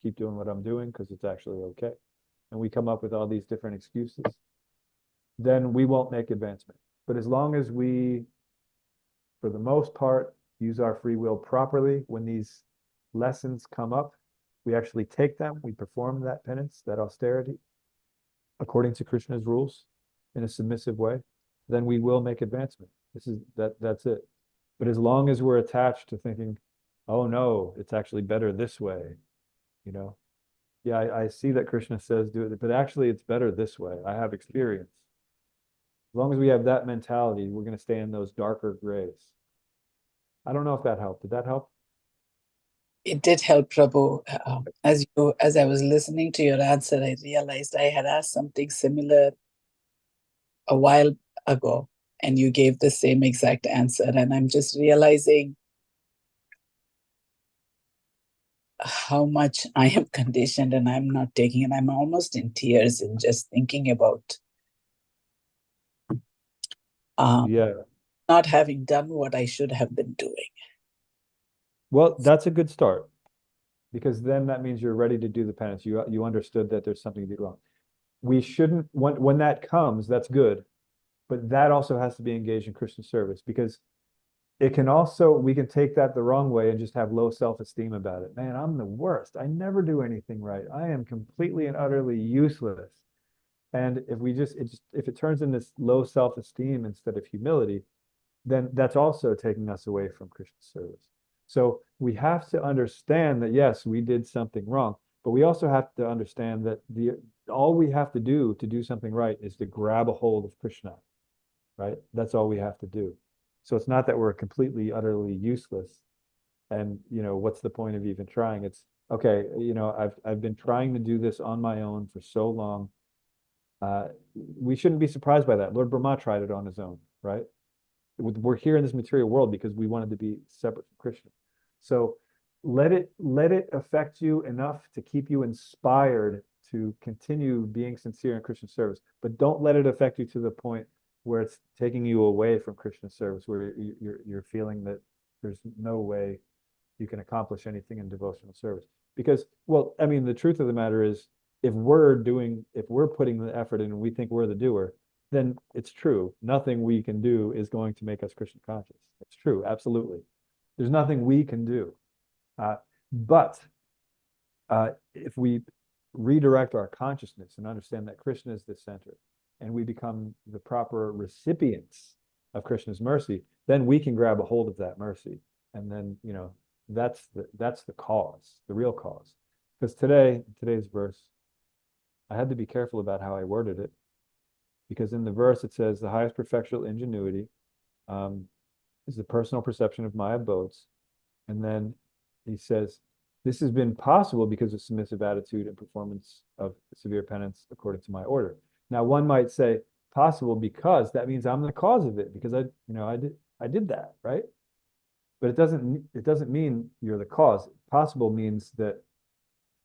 keep doing what I'm doing because it's actually okay. And we come up with all these different excuses. Then we won't make advancement. But as long as we, for the most part, use our free will properly, when these lessons come up, we actually take them, we perform that penance, that austerity, according to Krishna's rules, in a submissive way, then we will make advancement. That's it. But as long as we're attached to thinking, oh no, it's actually better this way, yeah, I see that Krishna says do it, but actually it's better this way. I have experience. As long as we have that mentality, we're going to stay in those darker grays. I don't know if that helped. Did that help? It did help, Prabhu. As I was listening to your answer, I realized I had asked something similar a while ago, and you gave the same exact answer. And I'm just realizing how much I am conditioned and I'm not taking it. I'm almost in tears in just thinking about not having done what I should have been doing. Well, that's a good start, because then that means you're ready to do the penance. You understood that there's something you did wrong. We shouldn't, when that comes, that's good, but that also has to be engaged in Krishna service, because it can also, we can take that the wrong way and just have low self-esteem about it. Man, I'm the worst. I never do anything right. I am completely and utterly useless. And if we just, if it turns into low self-esteem instead of humility, then that's also taking us away from Krishna service. So we have to understand that, yes, we did something wrong, but we also have to understand that all we have to do something right is to grab a hold of Krishna, right? That's all we have to do. So it's not that we're completely, utterly useless. And, what's the point of even trying? It's, okay, I've been trying to do this on my own for so long. We shouldn't be surprised by that. Lord Brahma tried it on his own, right? We're here in this material world because we wanted to be separate from Krishna. So let it affect you enough to keep you inspired to continue being sincere in Krishna service, but don't let it affect you to the point where it's taking you away from Krishna service, where you're feeling that there's no way you can accomplish anything in devotional service. Because, well, I mean, the truth of the matter is, if we're putting the effort in and we think we're the doer, then it's true. Nothing we can do is going to make us Krishna conscious. It's true, absolutely. There's nothing we can do. But if we redirect our consciousness and understand that Krishna is the center, and we become the proper recipients of Krishna's mercy, then we can grab a hold of that mercy. And then, that's the cause, the real cause. Because today's verse, I had to be careful about how I worded it, because in the verse it says the highest perfectional ingenuity is the personal perception of my abodes. And then he says, this has been possible because of submissive attitude and performance of severe penance according to my order. Now, one might say possible because that means I'm the cause of it, because I did that, right? But it doesn't mean you're the cause. Possible means that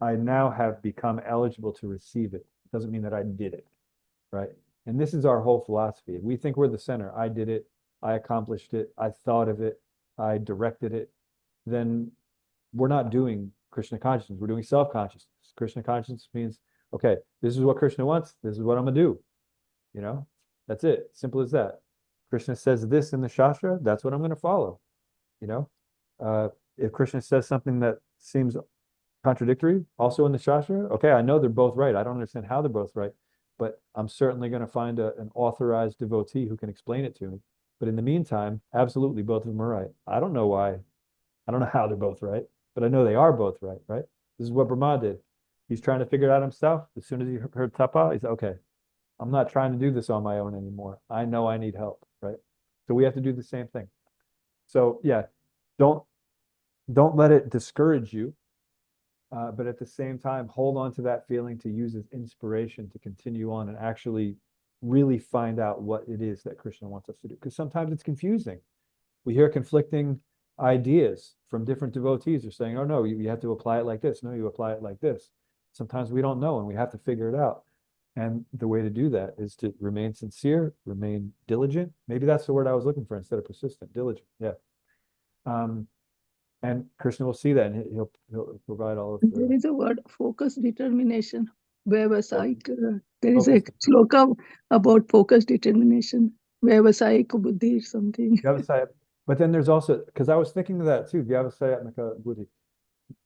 I now have become eligible to receive it. It doesn't mean that I did it, right? And this is our whole philosophy. If we think we're the center, I did it, I accomplished it, I thought of it, I directed it, then we're not doing Krishna consciousness. We're doing self-consciousness. Krishna consciousness means, okay, this is what Krishna wants. This is what I'm gonna do. That's it. Simple as that. Krishna says this in the Shastra, that's what I'm gonna follow. If Krishna says something that seems contradictory also in the Shastra, okay, I know they're both right. I don't understand how they're both right, but I'm certainly going to find an authorized devotee who can explain it to me. But in the meantime, absolutely both of them are right. I don't know why. I don't know how they're both right, but I know they are both right, right? This is what Brahma did. He's trying to figure it out himself. As soon as he heard tapa, he said, okay, I'm not trying to do this on my own anymore. I know I need help, right? So we have to do the same thing. So yeah, don't let it discourage you. But at the same time, hold on to that feeling to use as inspiration to continue on and actually really find out what it is that Krishna wants us to do. Because sometimes it's confusing. We hear conflicting ideas from different devotees. They're saying, oh, no, you have to apply it like this. No, you apply it like this. Sometimes we don't know and we have to figure it out. And the way to do that is to remain sincere, remain diligent. Maybe that's the word I was looking for instead of persistent, diligent. Yeah. And Krishna will see that, and he'll provide all of There the. is a word, focus, determination. Vyavasayika. There is Focus. a sloka about focus, determination. Vyavasayika buddhi or something. Vyavasaya. But then there's also, because I was thinking of that too, Vyavasayatmaka buddhi.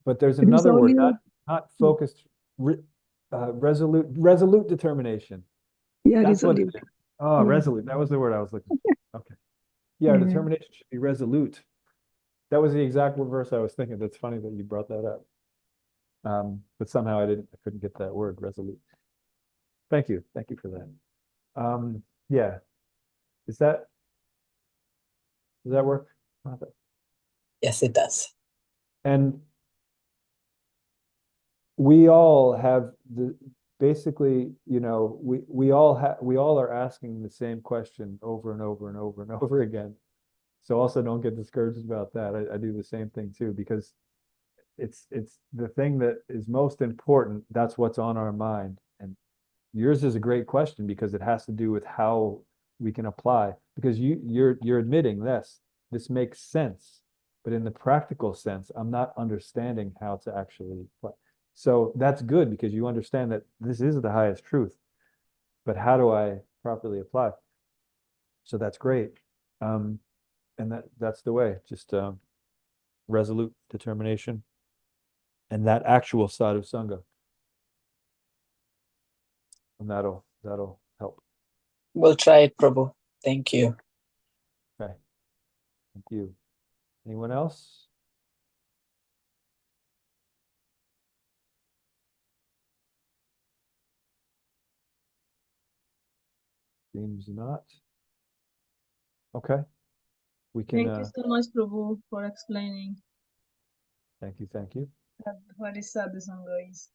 But there's It is another word, only not focused, resolute determination. yeah, That's what it resolute. is. Oh, Yeah. resolute. That was the word I was looking for. Okay. Yeah, Yeah. determination should be resolute. That was the exact verse I was thinking. That's funny that you brought that up. But somehow I couldn't get that word, resolute. Thank you for that. Yeah. Does that work? Yes, it does. And we all have basically, we all are asking the same question over and over and over and over again. So also don't get discouraged about that. I do the same thing too, because it's the thing that is most important. That's what's on our mind. And yours is a great question because it has to do with how we can apply, because you're admitting this makes sense, but in the practical sense, I'm not understanding how to actually apply. So that's good because you understand that this is the highest truth, but how do I properly apply? So that's great. And that's the way, just resolute determination and that actual side of Sangha. And that'll help. We'll try it, Prabhu. Thank you. Okay. Thank you. Anyone else? Seems not. Okay. We can Thank you so much, Prabhu, for explaining thank you, thank you. what is sadhusanga is.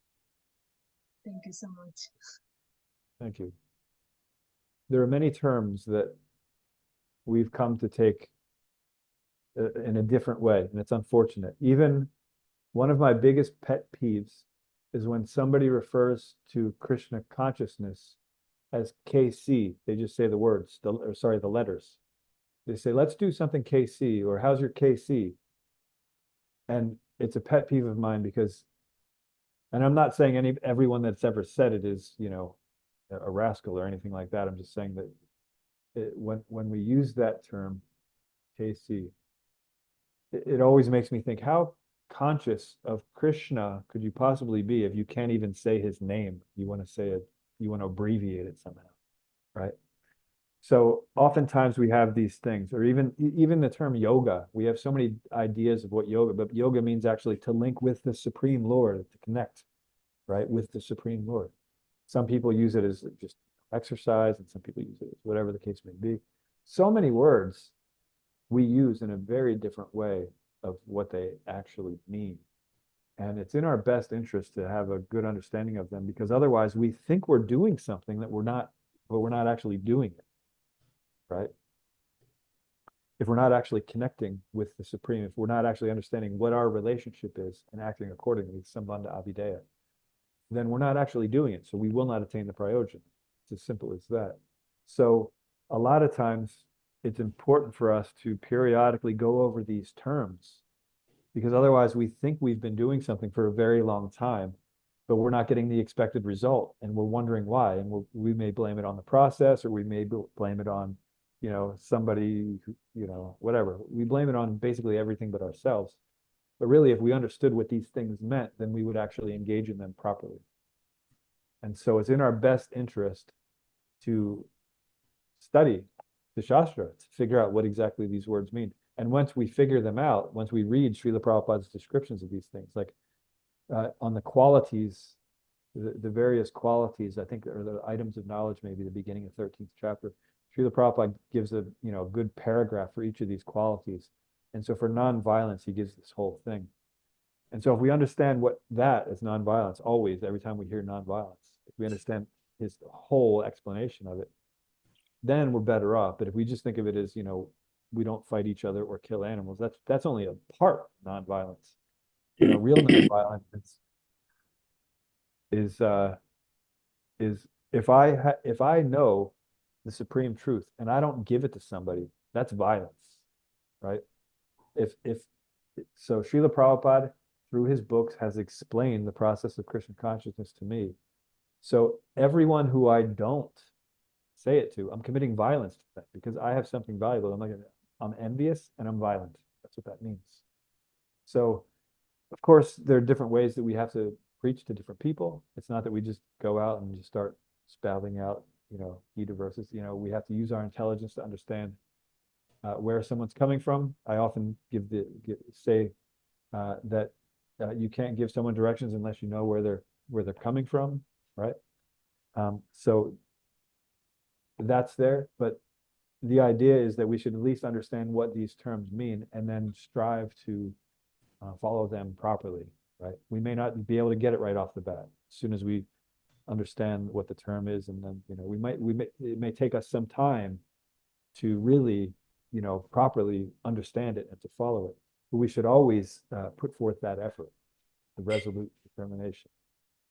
Thank you so much. Thank you. There are many terms that we've come to take in a different way, and it's unfortunate. Even one of my biggest pet peeves is when somebody refers to Krishna consciousness as KC. They just say the words, the letters. They say, let's do something KC, or how's your KC? And it's a pet peeve of mine because, and I'm not saying everyone that's ever said it is, a rascal or anything like that. I'm just saying that when we use that term, KC, it always makes me think, how conscious of Krishna could you possibly be if you can't even say his name? You want to say it, you want to abbreviate it somehow, right? So oftentimes we have these things, or even the term yoga. We have so many ideas of what yoga, but yoga means actually to link with the Supreme Lord, to connect, right, with the Supreme Lord. Some people use it as just exercise, and some people use it as whatever the case may be. So many words we use in a very different way of what they actually mean. And it's in our best interest to have a good understanding of them, because otherwise we think we're doing something that we're not, but we're not actually doing it, right? If we're not actually connecting with the Supreme, if we're not actually understanding what our relationship is and acting accordingly, Sambandha Abhideya, then we're not actually doing it. So we will not attain the prayojan. It's as simple as that. So a lot of times it's important for us to periodically go over these terms, because otherwise we think we've been doing something for a very long time, but we're not getting the expected result, and we're wondering why. And we may blame it on the process, or we may blame it on, somebody, whatever. We blame it on basically everything but ourselves. But really, if we understood what these things meant, then we would actually engage in them properly. And so it's in our best interest to study the Shastra, to figure out what exactly these words mean. And once we figure them out, once we read Srila Prabhupada's descriptions of these things, like on the qualities, the various qualities, I think, are the items of knowledge, maybe the beginning of 13th chapter, Srila Prabhupada gives a good paragraph for each of these qualities. And so for nonviolence, he gives this whole thing. And so if we understand what that is, nonviolence, always, every time we hear nonviolence, if we understand his whole explanation of it, then we're better off. But if we just think of it as, we don't fight each other or kill animals, that's only a part of nonviolence. Real nonviolence is if I know the supreme truth and I don't give it to somebody, that's violence, right? So Srila Prabhupada, through his books, has explained the process of Krishna consciousness to me. So everyone who I don't say it to, I'm committing violence to that, because I have something valuable. I'm envious and I'm violent. That's what that means. So, of course, there are different ways that we have to preach to different people. It's not that we just go out and just start spouting out, Gita verses. We have to use our intelligence to understand where someone's coming from. I often say that you can't give someone directions unless you know where they're coming from, right? So that's there, but the idea is that we should at least understand what these terms mean and then strive to follow them properly, right? We may not be able to get it right off the bat as soon as we understand what the term is, and then it may take us some time to really properly understand it and to follow it. But we should always put forth that effort, the resolute determination,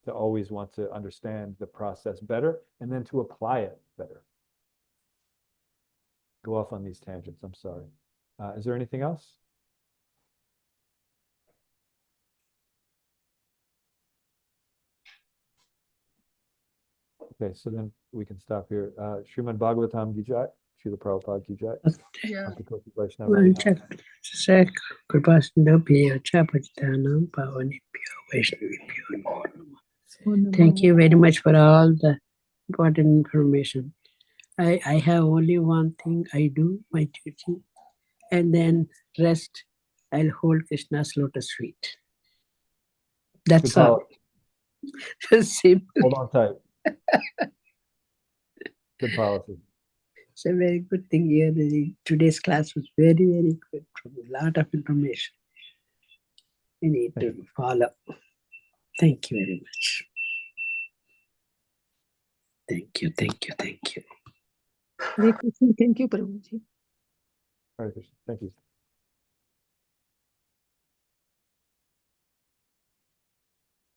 to always want to understand the process better and then to apply it better. Go off on these tangents, I'm sorry. Is there anything else? Okay, so then we can stop here. Srimad Bhagavatam Gijai. Srila Prabhupada ki jai. Yeah. Bhakti Kosi Vaishnava ki jai. Kripasindhabhya Chapatitanam Pavanibhyo Vaishnavibhyo Namo Namah. Oh, Thank Namo. you very much for all the important information. I have only one thing I do, my duty, and then rest I'll hold Krishna's lotus feet. Good That's all. policy. Simple. Hold on tight. Good policy. It's a very good thing here. Today's class was very, very good. A lot of information we need Thank to follow. Thank you very much. Thank you, thank you, thank you. Hare Krishna. Thank you, Prabhuji. Hare Krishna. Thank you.